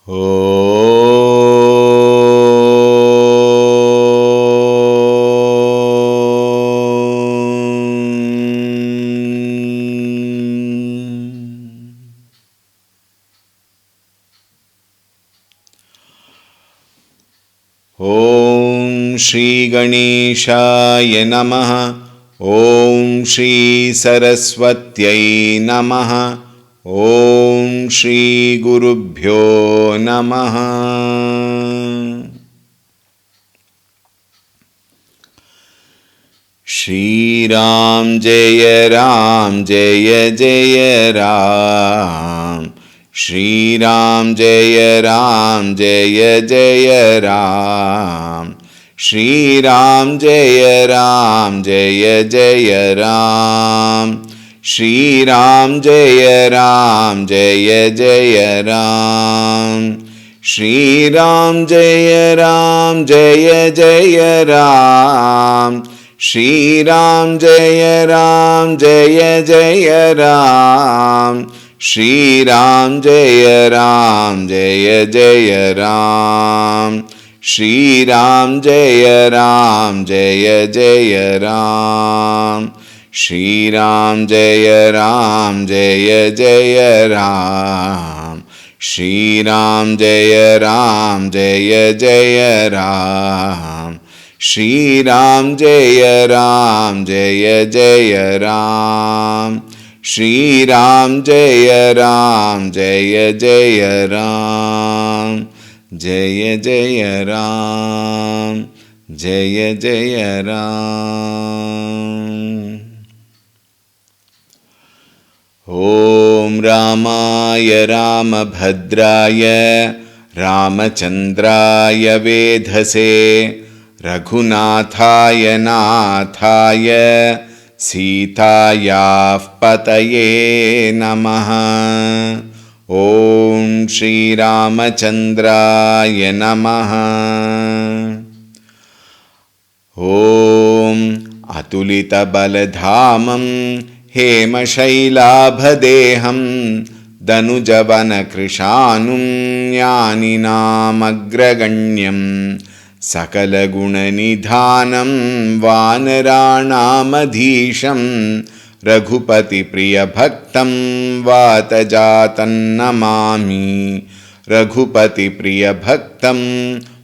Om Shri Ganeshaya Namaha. Om Shri Saraswatyai Namaha. Om Shri Gurubhyo Namaha. Shri Ram Jaya Ram Jaya Jaya Ram. Shri Ram Jaya Ram Jaya Jaya Ram. Shri Ram Jaya Ram Jaya Jaya Ram. Shri Ram Jaya Ram Jaya Jaya Ram. Shri Ram Jaya Ram Jaya Jaya Ram. Shri Ram Jaya Ram Jaya Jaya Ram. Shri Ram Jaya Ram Jaya Jaya Ram. Shri Ram Jaya Ram Jaya Jaya Ram. Shri Ram Jaya Ram Jaya Jaya Ram. Shri Ram Jaya Ram Jaya Jaya Ram. Shri Ram Jaya Ram Jaya Jaya Ram. Shri Ram Jaya Ram Jaya Jaya Ram. Jaya Jaya Ram Jaya Jaya Ram. Om Ramaya Ramabhadraya Ramachandraya Vedhase Raghunathaya Nathaya Sitaya Pataye Namaha. Om Shri Ramachandraya Namaha. Om Atulita Baladhamam Hema Shailabhadeham Danujavana Krishanum Yaninam Agraganyam Sakala Gunanidhanam Vanaranamadhisham Raghupati Priya Bhaktam Vatajatan Namami. Raghupati Priya Bhaktam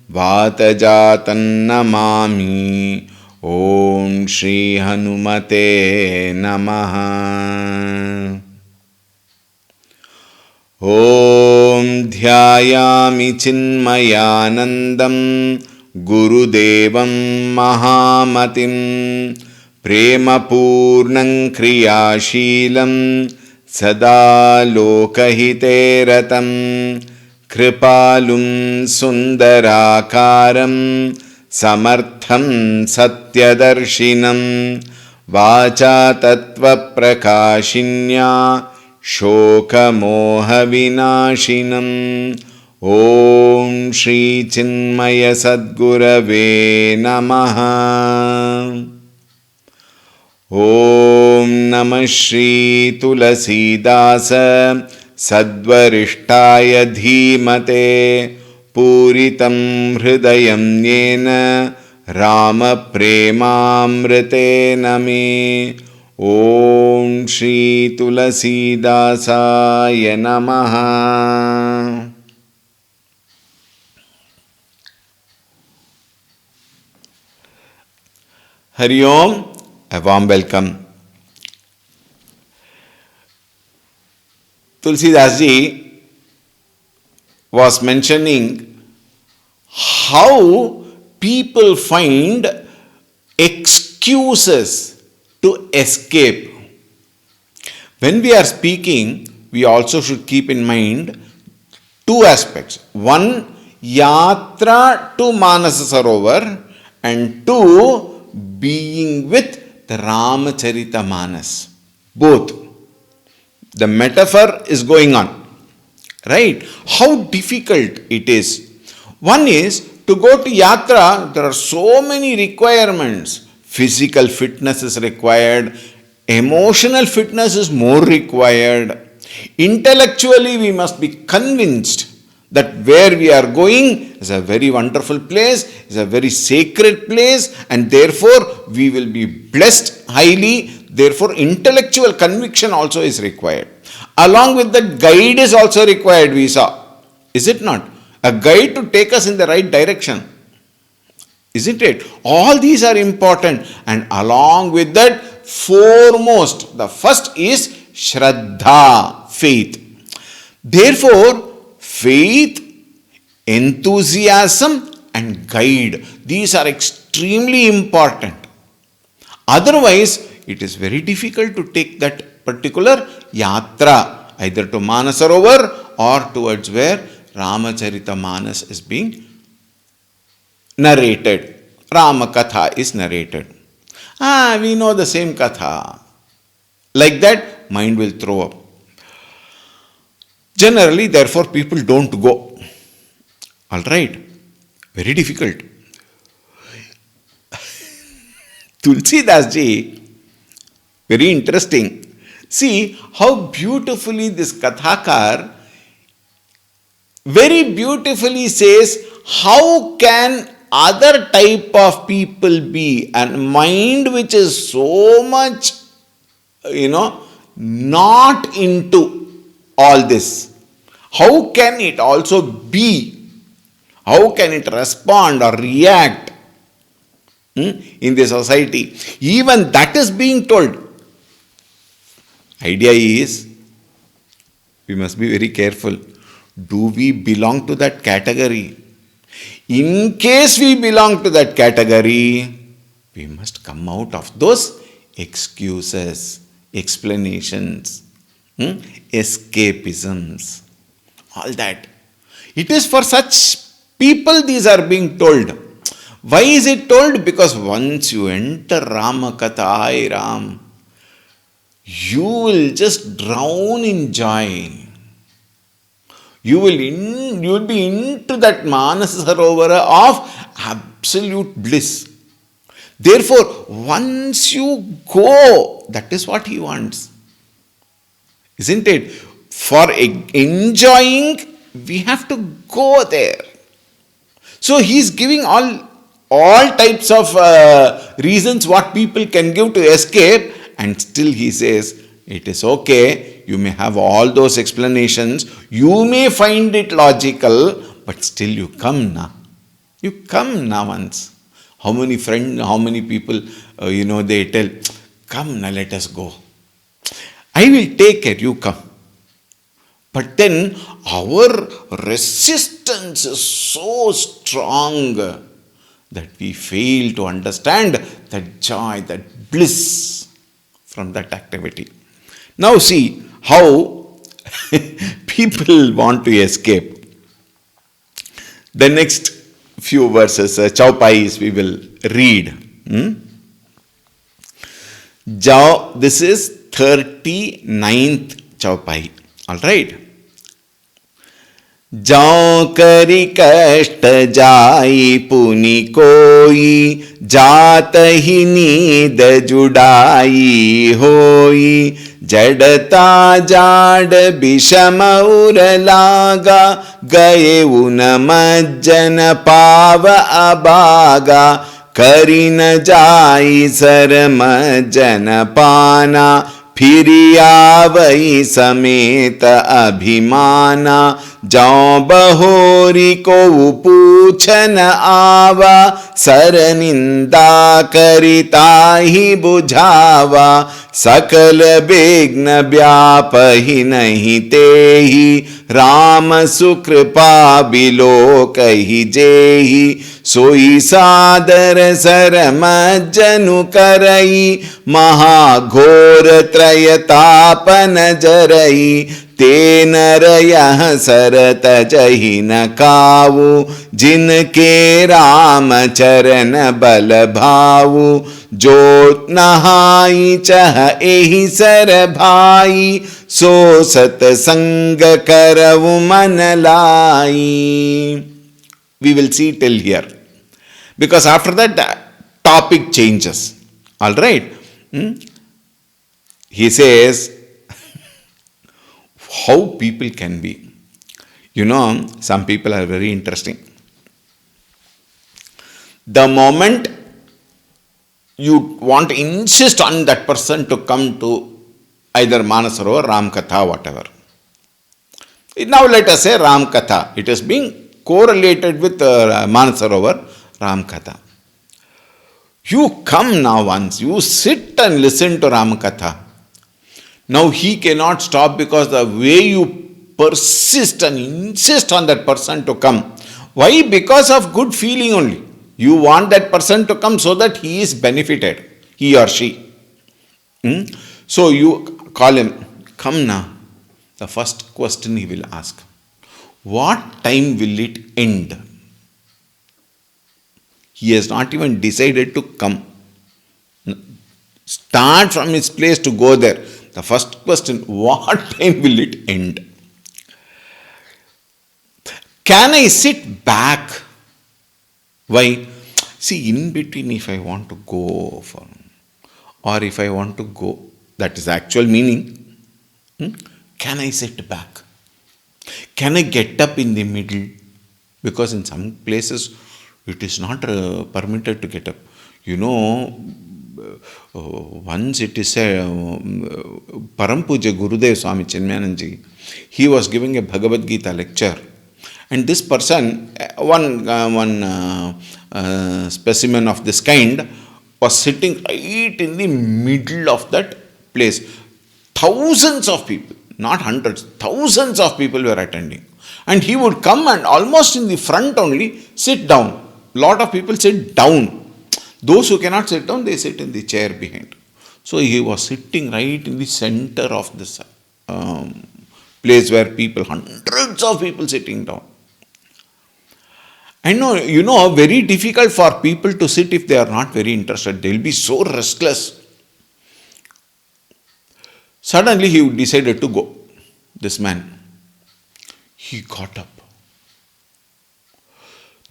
Vatajatan Namami. Om Shri Hanumate Namaha. Om Dhyayami Chinmayanandam Gurudevam Mahamatim Prema Purnam Kriyashilam Sada Lokahiteratam Kripalum Sundarakaram Samartham Satyadarshinam Vacha Tattva Prakashinya Shoka Moha Vinashinam. Om Shri Chinmaya Sadgurave Namaha. Om Namah Shri Tulsi Dasa Sadvarishtaya Dhimate Puritam Hridayam Yena Rama Premamrite Name. Om Shri Tulsi Dasaya Namaha. Hari Om, a warm welcome. Tulsi Dasji was mentioning how people find excuses to escape. When we are speaking, we also should keep in mind two aspects. One, yatra to Manasa Sarovar, and two, being with the Ramacharita Manas. Both. The metaphor is going on. Right? How difficult it is. One is, to go to yatra, there are so many requirements. Physical fitness is required. Emotional fitness is more required. Intellectually, we must be convinced that where we are going is a very wonderful place, is a very sacred place, and therefore we will be blessed highly. Therefore, intellectual conviction also is required. Along with that, guide is also required, we saw. Is it not? A guide to take us in the right direction. Isn't it? All these are important. And along with that, foremost, the first is Shraddha, faith. Therefore, faith, enthusiasm, and guide. These are extremely important. Otherwise, it is very difficult to take that particular yatra, either to Manasarovar or towards where Ramacharita Manas is being narrated. Rama Katha is narrated. We know the same Katha. Like that, mind will throw up. Generally, therefore, people don't go. Alright? Very difficult. Tulsi Das ji, very interesting. See how beautifully this Kathakar very beautifully says, how can other type of people be, and mind which is so much, not into all this, how can it also be? How can it respond or react in the society? Even that is being told. Idea is, we must be very careful. Do we belong to that category? In case we belong to that category, we must come out of those excuses, explanations, escapisms, all that. It is for such people these are being told. Why is it told? Because once you enter Ramakatha, Ai Ram, you will just drown in joy. You will be into that Manasarovara of absolute bliss. Therefore, once you go, that is what he wants. Isn't it? For enjoying, we have to go there. So he is giving all types of reasons what people can give to escape, and still he says, it is okay, you may have all those explanations, you may find it logical, but still you come now. You come now once. How many friends, how many people, they tell, come now, let us go. I will take care, you come. But then our resistance is so strong that we fail to understand that joy, that bliss from that activity. Now see how people want to escape. The next few verses, Chaupais, we will read. This is 39th Chaupai. Alright. जाओ करी कष्ट जाई पुनि कोई, जात ही नींद जुड़ाई होई, जड़ता जाड़ विषम उर लागा, गए उन मज्जन पाव अबागा, करी न जाई सर मज्जन पाना, फिरी आवई समेत अभिमाना, जाओ बहोरी को पूछन आवा, सर निंदा करिता ही बुझावा, सकल विघ्न व्याप ही नहीं तेहि, राम सुकृपा बिलो कही जेहि, सोई सादर सर मज्जनु करई, महाघोर त्रयतापन जरई, ते नर यह सरत जहि न कावु, जिनके राम चरण बल भावु, जो नहाई चह एहि सर भाई, सो सतसंग करवु मन लाई. We will see till here. Because after that, the topic changes. Alright? He says, how people can be. Some people are very interesting. The moment you want to insist on that person to come to either Manasarovar, Ram Katha, whatever. Now let us say Ram Katha. It is being correlated with Manasarovar, Ram Katha. You come now once, you sit and listen to Ram Katha. Now he cannot stop because the way you persist and insist on that person to come. Why? Because of good feeling only. You want that person to come so that he is benefited, he or she. So you call him, come now. The first question he will ask, what time will it end? He has not even decided to come. Start from his place to go there. The first question, what time will it end? Can I sit back? Why? See, in between, if I want to go for, or if I want to go, that is actual meaning. Can I sit back? Can I get up in the middle? Because in some places, it is not permitted to get up. Once it is said, Parampuja Gurudev Swami Chinmayananji, he was giving a Bhagavad Gita lecture. And this person, one specimen of this kind, was sitting right in the middle of that place. Thousands of people, not hundreds, thousands of people were attending. And he would come and almost in the front only sit down. Lot of people sit down. Those who cannot sit down, they sit in the chair behind. So he was sitting right in the center of this place where people, hundreds of people sitting down. I know, very difficult for people to sit if they are not very interested. They will be so restless. Suddenly he decided to go. This man, he got up.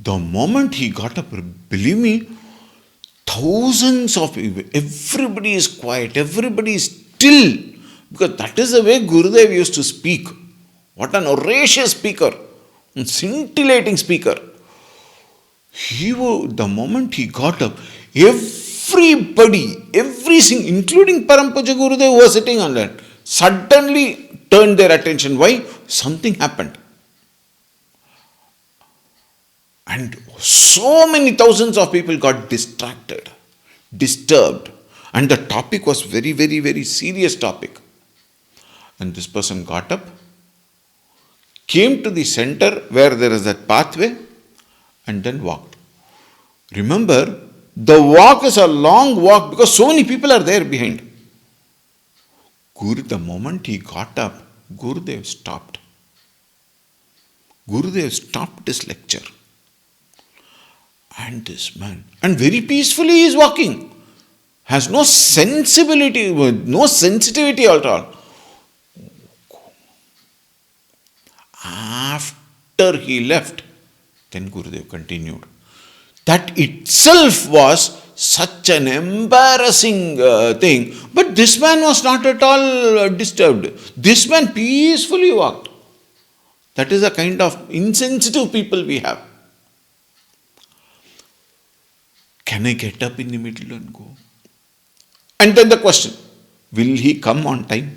The moment he got up, believe me, thousands of people, everybody is quiet, everybody is still. Because that is the way Gurudev used to speak. What an audacious speaker, a scintillating speaker. The moment he got up, everybody, including Parampuja Gurudev who was sitting on that, suddenly turned their attention. Why? Something happened. And so many thousands of people got distracted, disturbed. And the topic was very, very, very serious topic. And this person got up, came to the center where there is that pathway, and then walked. Remember, the walk is a long walk because so many people are there behind. The moment he got up, Gurudev stopped. Gurudev stopped his lecture. And this man, and very peacefully he is walking, has no sensibility, no sensitivity at all. After he left, then Gurudev continued. That itself was such an embarrassing thing. But this man was not at all disturbed. This man peacefully walked. That is the kind of insensitive people we have. Can I get up in the middle and go? And then the question, will he come on time?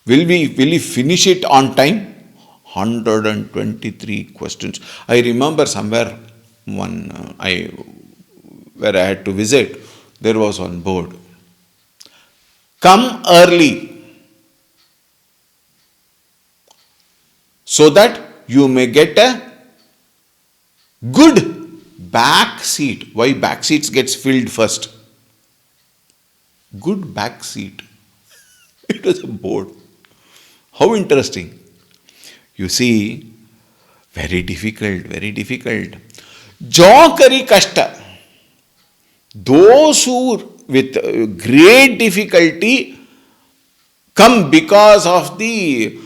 Will he finish it on time? 123 questions. I remember somewhere where I had to visit, there was one board. Come early so that you may get a good back seat. Why back seats gets filled first? Good back seat. It was a board. How interesting. You see, very difficult, very difficult. Jokari kashta. Those who with great difficulty come because of the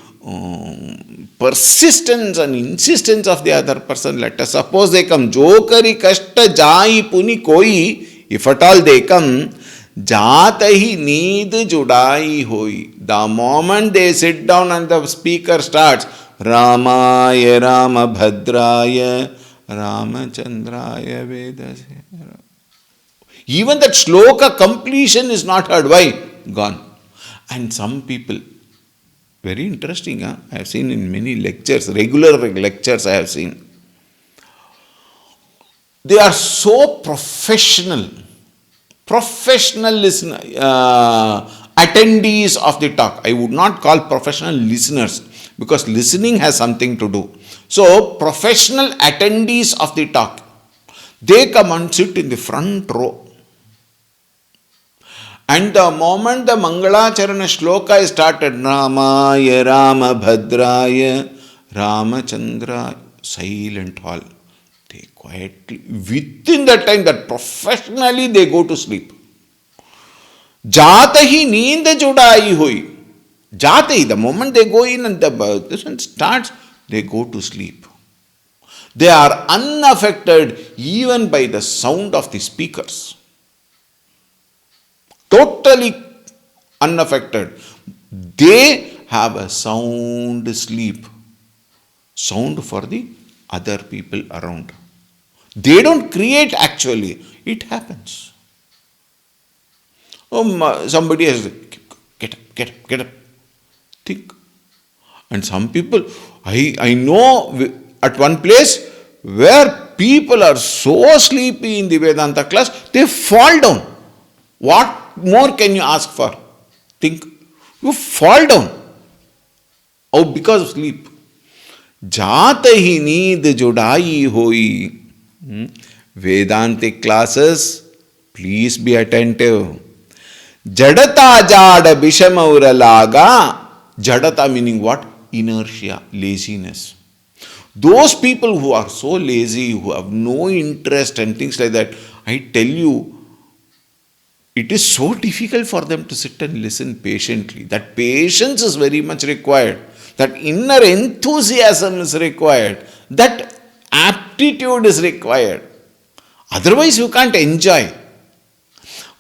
persistence and insistence of the other person. Let us suppose they come. Jokari kashta jai puni koi. If at all they come, jatahi need judai hoi. The moment they sit down and the speaker starts, Ramaya Ramabhadraya Ramachandraya Vedase. Even that shloka completion is not heard. Why? Gone. And some people, very interesting, huh? I have seen in many lectures, regular lectures I have seen. They are so professional listener, attendees of the talk. I would not call professional listeners because listening has something to do. So, professional attendees of the talk, they come and sit in the front row. And the moment the Mangalacharana shloka is started, Ramaya Ramabhadraya Ramachandra, silent hall. They quietly, within that time, that professionally they go to sleep. Jata hi neend judai hui. Jata hi, the moment they go in and this one starts, they go to sleep. They are unaffected even by the sound of the speakers. Totally unaffected. They have a sound sleep. Sound for the other people around. They don't create actually. It happens. Somebody has, get up. Think. And some people, I know at one place where people are so sleepy in the Vedanta class, they fall down. What more can you ask for? Think. You fall down. Oh, because of sleep. Jata hi neend judai hoi. Vedantic classes, please be attentive. Jadata jada bishamaura laga. Jadata meaning what? Inertia, laziness. Those people who are so lazy, who have no interest and things like that, I tell you, it is so difficult for them to sit and listen patiently. That patience is very much required. That inner enthusiasm is required. That aptitude is required. Otherwise, you can't enjoy.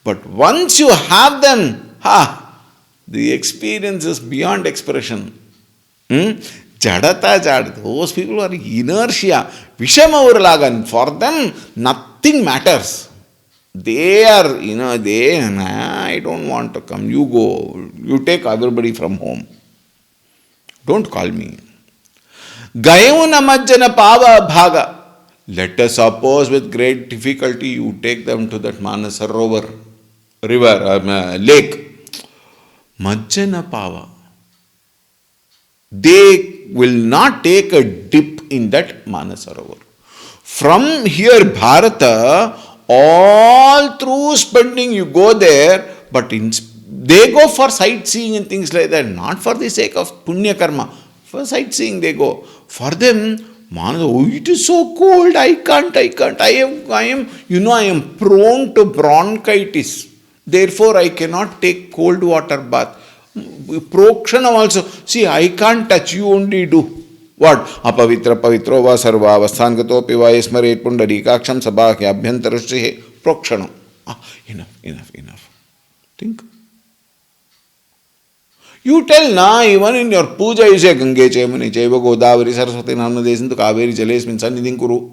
But once you have them, the experience is beyond expression. Jadata jad, those people are inertia. Vishama urlagan, for them, nothing matters. They are, I don't want to come. You go. You take everybody from home. Don't call me. Gayuna majjana pava bhaga. Let us suppose with great difficulty you take them to that Manasarovar river, lake. Majjana pava. They will not take a dip in that Manasarovar. From here, Bharata, all through spending, you go there, but they go for sightseeing and things like that, not for the sake of punya karma. For sightseeing they go. For them, it is so cold, I can't. I am prone to bronchitis. Therefore, I cannot take cold water bath. Prokshana also, see, I can't touch, you only do. What? Apavitra pavitro va sarva avasthangato piva esmaret pundarikaksham sabhakya abhyantarashrihe prokshana. Enough. Think. You tell even in your puja you say Gange Chemani Cheva Godavari Saraswati Namade Sintu Kaveri Jales means Sanidin Kuru.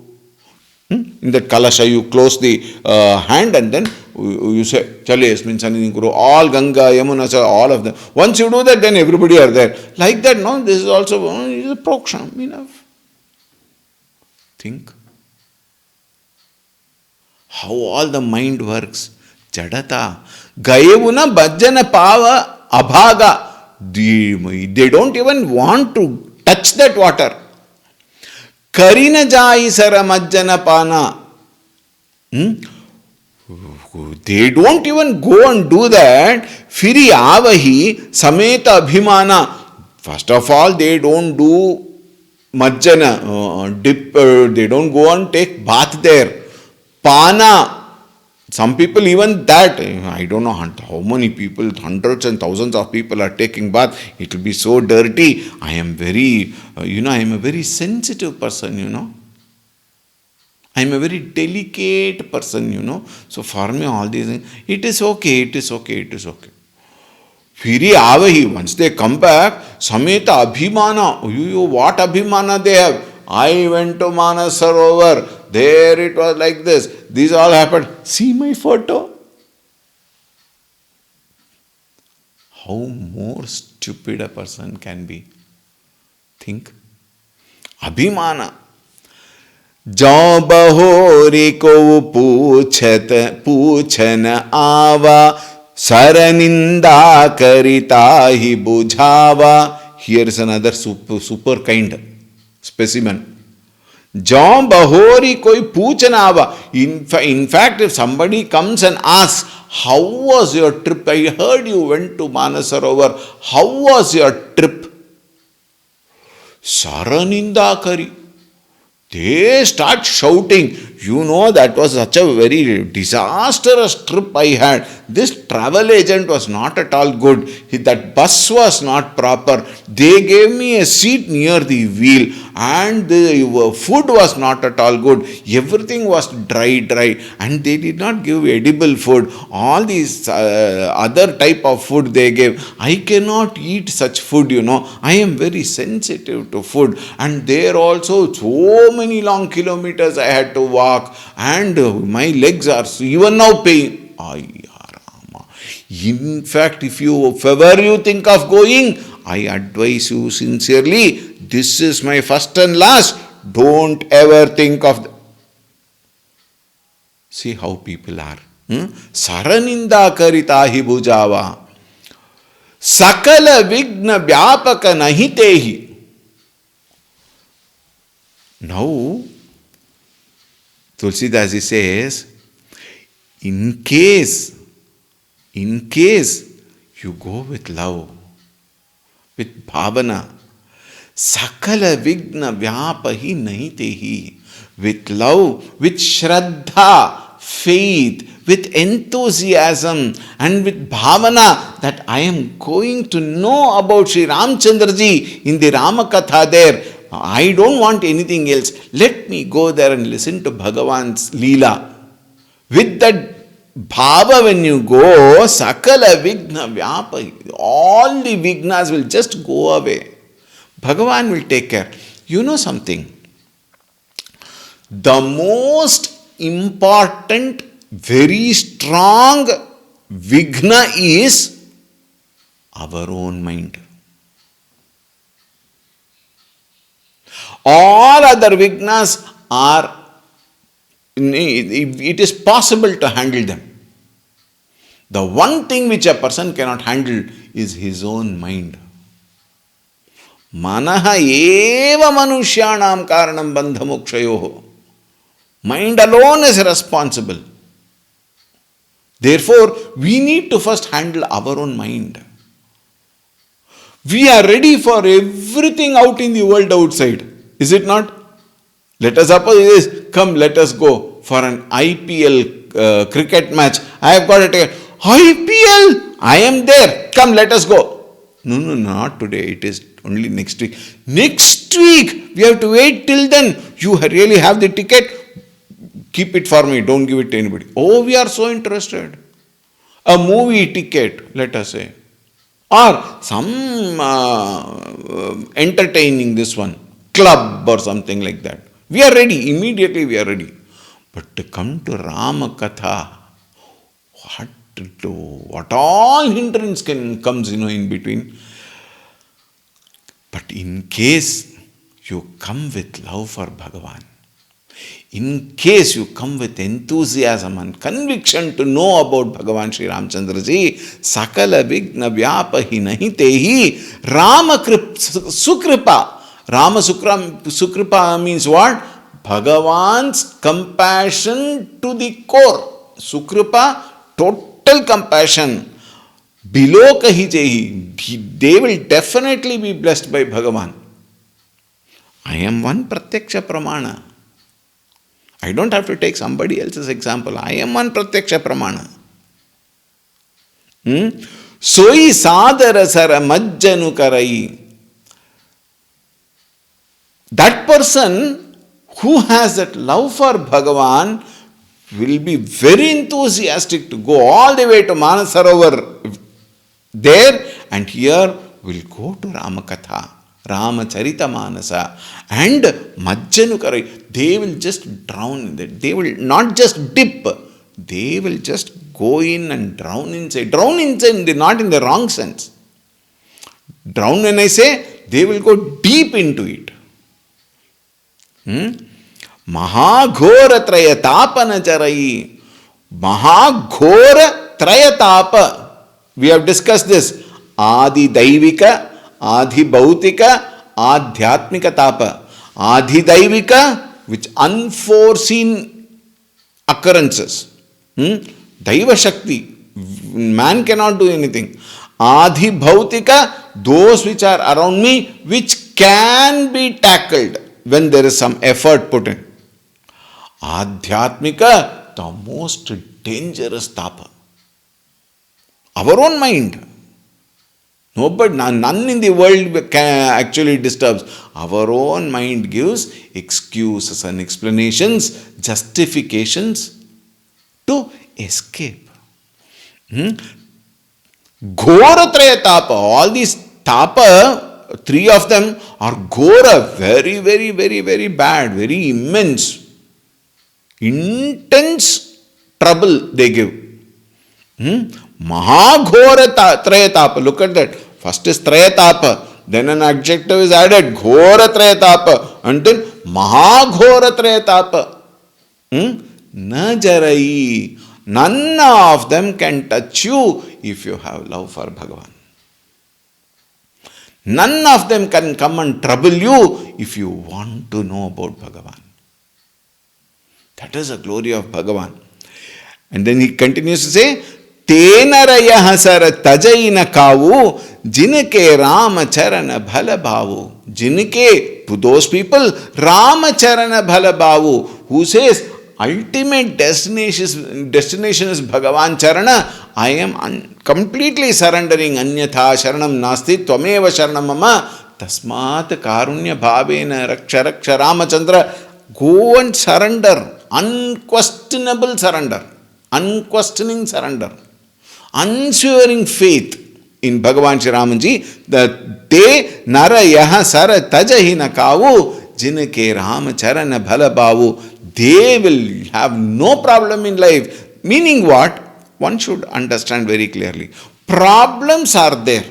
In that kalasha you close the hand and then you say Chales means Sanidin Kuru. All Ganga, Yamuna, all of them. Once you do that, then everybody are there. Like that, no, this is also is a proksham. Enough. Think. How all the mind works. Jadata. Gayevuna bhajana pava abhaga. They don't even want to touch that water. Karina jai sara majjana pana. They don't even go and do that. Firi avahi sameta abhimana. First of all, they don't do majjana, dip, they don't go and take bath there. Pana. Some people even that, I don't know how many people, hundreds and thousands of people are taking bath. It will be so dirty. I am very, I am a very sensitive person, I am a very delicate person, So for me all these things, it is okay. Firi Avahi, once they come back, Sameta Abhimana, what Abhimana they have? I went to Manasarovar, there it was like this, these all happened. See my photo. How more stupid a person can be? Think. Abhimana. जौ बहोरी को पूछन आवा सरनिंदा करिता ही बुझावा. Here is another super kind specimen. जौ बहोरी कोई पूछन आवा. In fact, if somebody comes and asks, how was your trip? I heard you went to Manasarovar. How was your trip? Saraninda kari. They start shouting, that was such a very disastrous trip I had. This travel agent was not at all good. That bus was not proper. They gave me a seat near the wheel and the food was not at all good. Everything was dry and they did not give edible food. All these other type of food they gave. I cannot eat such food, I am very sensitive to food. And there also so many long kilometers I had to walk and my legs are even now pain. In fact, if ever you think of going, I advise you sincerely, this is my first and last. Don't ever think of See how people are. Saraninda karita hi bujava. Sakala vigna vyapaka nahitehi. Now, Tulsidasi says, in case you go with love, with bhavana, sakala vigna vyapahi nahitehi, with love, with shraddha, faith, with enthusiasm and with bhavana that I am going to know about Sri Ramchandraji in the Ramakatha there. I don't want anything else. Let me go there and listen to Bhagavan's Leela. With that bhava when you go, sakala vigna vyapa, all the vignas will just go away. Bhagavan will take care. You know something? The most important, very strong vigna is our own mind. All other vignas are, it is possible to handle them. The one thing which a person cannot handle is his own mind. Manaha eva manushyanam karanam bandha mokshayoho. Mind alone is responsible. Therefore, we need to first handle our own mind. We are ready for everything out in the world outside. Is it not? Let us suppose it is, come let us go for an IPL cricket match. I have got a ticket. IPL? I am there. Come let us go. No, not today. It is only next week. Next week? We have to wait till then. You really have the ticket? Keep it for me. Don't give it to anybody. Oh, we are so interested. A movie ticket, let us say. Or some entertaining this one. Club or something like that. We are ready. Immediately we are ready. But to come to Ramakatha, what all hindrance comes in between. But in case you come with love for Bhagavan, in case you come with enthusiasm and conviction to know about Bhagavan Sri Ramchandraji, sakala vigna vyapahi nahitehi Rama sukripa. Rama Sukripa means what? Bhagavan's compassion to the core. Sukripa, total compassion. Below kahi jehi. They will definitely be blessed by Bhagavan. I am one pratyaksha pramana. I don't have to take somebody else's example. I am one pratyaksha pramana. Soi sadara sara majjanu karai. That person who has that love for Bhagavan will be very enthusiastic to go all the way to Manasarovar there, and here we'll go to Ramakatha, Ramacharitamanasa, and Majjanukarai. They will just drown in that. They will not just dip, they will just go in and drown inside. Drown inside, not in the wrong sense. Drown, when I say, they will go deep into it. Mahaghora Trayatapana Charai. Mahaghora Trayatapa. We have discussed this. Adi Daivika, Adi Bhautika, Adhyatmika Tapa. Adi Daivika, which unforeseen occurrences. Daiva Shakti. Man cannot do anything. Adi Bhautika, those which are around me, which can be tackled when there is some effort put in. Adhyatmika, the most dangerous tapa. Our own mind. Nobody, none in the world can actually disturbs. Our own mind gives excuses and explanations, justifications to escape. Ghora Traya Tapa. All these tapa, three of them are ghora, very, very, very, very bad, very immense, intense trouble they give. Mahaghora Trayatapa. Look at that. First is Trayatapa, then an adjective is added, Ghora Trayatapa, and then Mahaghora Trayatapa. Najarai. None of them can touch you if you have love for Bhagavan. None of them can come and trouble you if you want to know about Bhagavan. That is the glory of Bhagavan. And then he continues to say, Tenaraya hasara tajaina kavu, jinike ramacharana bhalabhavu. Jinike, to those people, ramacharana bhalabhavu, who says, ultimate destination is Bhagavan Charana. I am completely surrendering. Anyatha sharanam nasti tvameva sharanam mama tasmat karunya bhavena raksha raksha Ramachandra. Go and surrender. Unquestionable surrender. Unquestioning surrender. Unswerving faith in Bhagavan Shri Ramanji, that te nara yaha sara tajahina kavu jinake ramacharana bhalabhavu. They will have no problem in life. Meaning what? One should understand very clearly. Problems are there.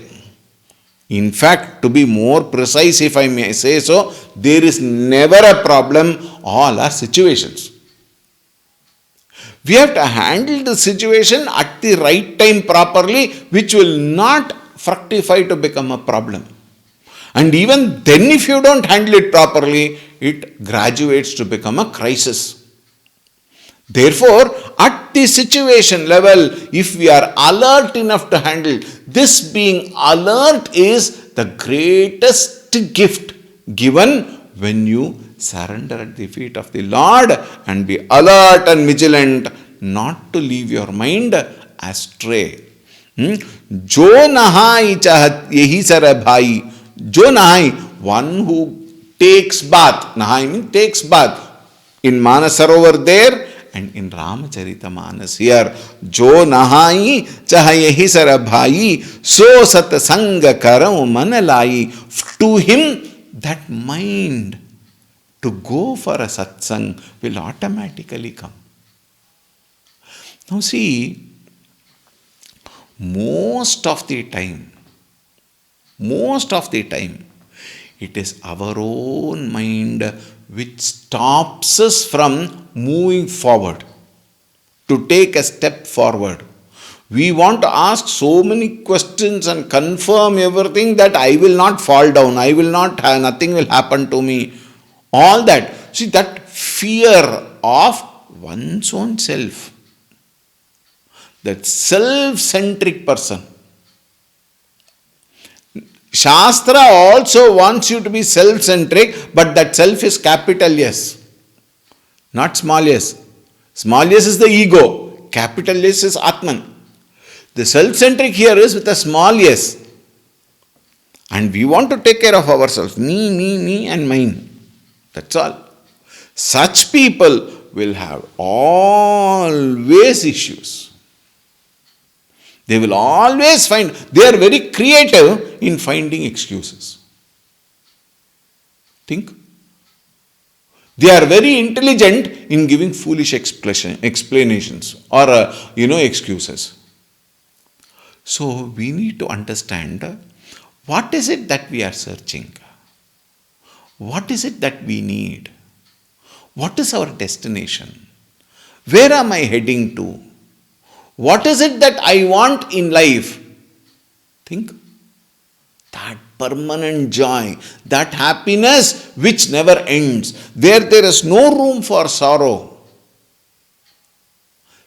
In fact, to be more precise, if I may say so, there is never a problem. All are situations. We have to handle the situation at the right time properly, which will not fructify to become a problem. And even then, if you don't handle it properly, it graduates to become a crisis. Therefore, at the situation level, if we are alert enough to handle, this being alert is the greatest gift given when you surrender at the feet of the Lord and be alert and vigilant not to leave your mind astray. Jo nahai chahat yehi sara bhai. Jo nahai, one who takes bath. Nahai means takes bath. In Manasarovar there and in Ramacharita here. Jo nahai chaha yehi sara bhai. So sat sanga karam manalai. To him, that mind to go for a satsang will automatically come. Now see, most of the time, it is our own mind which stops us from moving forward, to take a step forward. We want to ask so many questions and confirm everything that I will not fall down, I will not have, nothing will happen to me. All that. See, that fear of one's own self. That self-centric person. Shastra also wants you to be self-centric, but that self is capital S, not small s. Small s is the ego, capital S is Atman. The self-centric here is with a small s. And we want to take care of ourselves. Me and mine. That's all. Such people will have always issues. They will always find, they are very creative in finding excuses. Think. They are very intelligent in giving foolish explanations or excuses. So we need to understand what is it that we are searching? What is it that we need? What is our destination? Where am I heading to? What is it that I want in life? Think. That permanent joy, that happiness which never ends, there is no room for sorrow.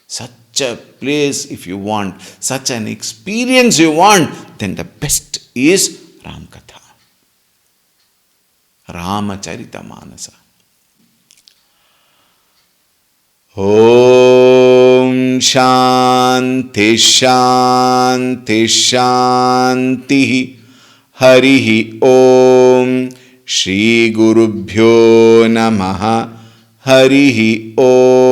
Such a place if you want, such an experience you want, then the best is Ram Katha, Ramacharita Manasa. Om Shanti Shanti Shanti. Harihi Om Shri Gurubhyo Namaha. Harihi Om.